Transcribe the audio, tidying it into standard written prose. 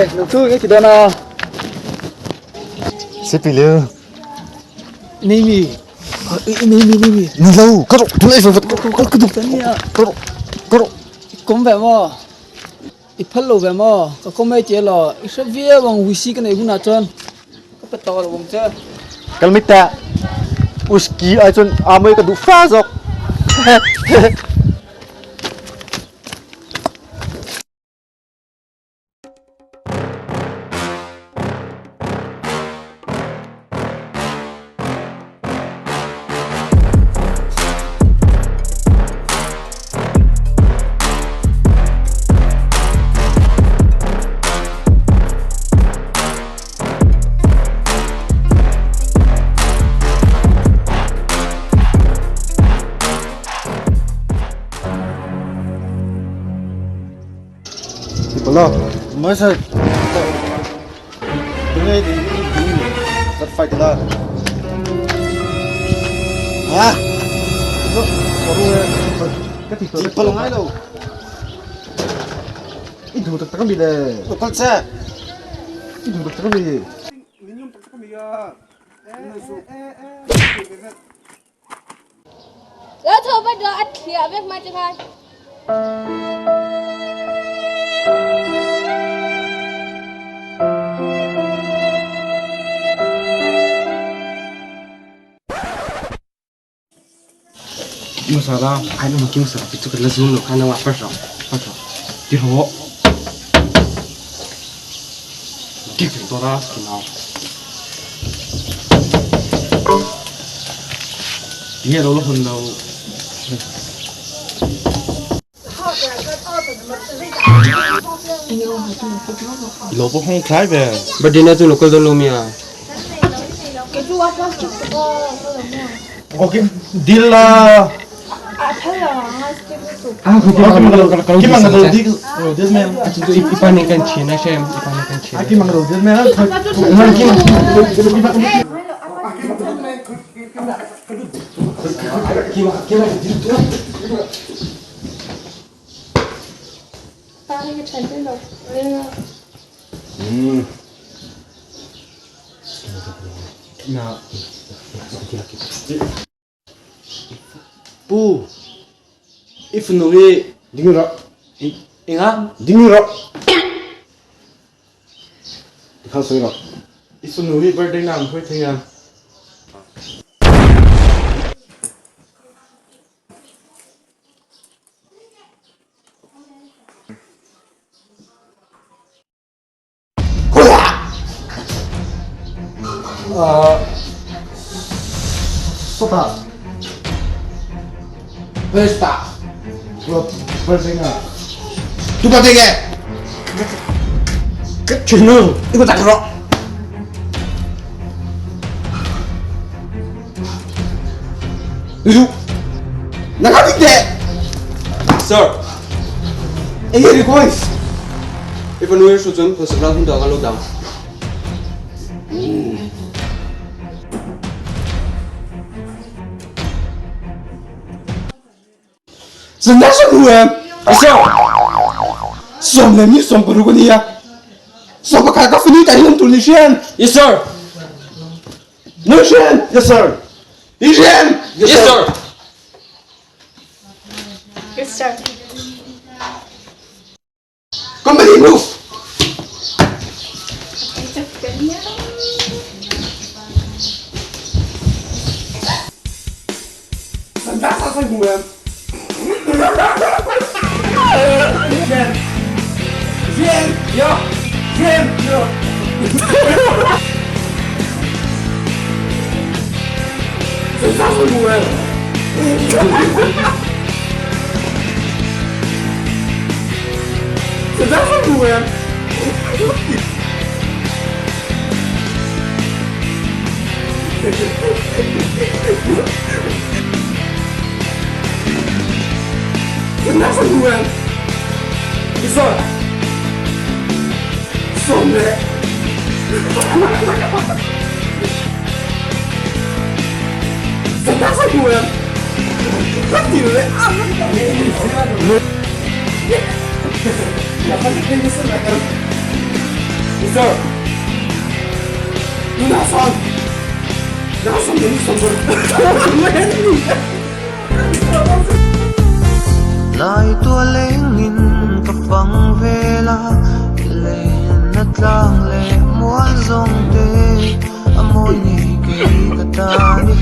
lawmthu cái gì đó nào xếp đi lưu neih đi lâu có độ tôi lại phải vật có được có độ cũng vậy mà ít phát lộ vậy mà có mấy chế là ít số vía bằng Uisky cái này cũng nào trơn có phải to là bằng chưa kalau minta Uisky ai chun amawii ka du fa jok Belum, masa tengah di fight lah. Ah, itu baru cái pelong aja lo. Itu tak kami deh. Betul sah. Itu tak kami. Minum tak kami ya. Thôi bây giờ ăn khía với mai chưa khai. Masalah, I don't know masalah itu kerja zoom lo, karena apa sih? Di ho, di kentora kenal. Dia lalu hendak. Lopo hong khai về, berdina tu lokal dulu mia. Oke, deal lah. Gimana kalau deal? Oh, deal mel. Itu ipan ikan Cina sih, ipan ikan Cina. Gimana kalau deal mel? Nah, Bu, if nungi dingiro, inga dingiro, dikau siro. If nungi birthday nam kau tinggal. Sota. Pesta. Bersihnya. Coba tiga. Kecil. Ikut tak kerok. Duduk. Nak tidak? Sir. Ini request. If anu yang susun, sebelah pun dah kalau dah. Senasa gue, asal, somnya ni som perlu dia, som pakai kafe ni tadi untuk nisian, yes sir, nisian, yes sir, nisian, yes sir, Yes sir. kembali move. Senasa gue. Jen, yo. Sensação gue. Sensação gue. Sensação gue. Isso. Some. Sensação gue. Continue. Ya pasti ini senang. Mizo, nasan na mi som Lai tua lengin kapang vela Ilayan at lang le muan zong te Amoy ni kay katani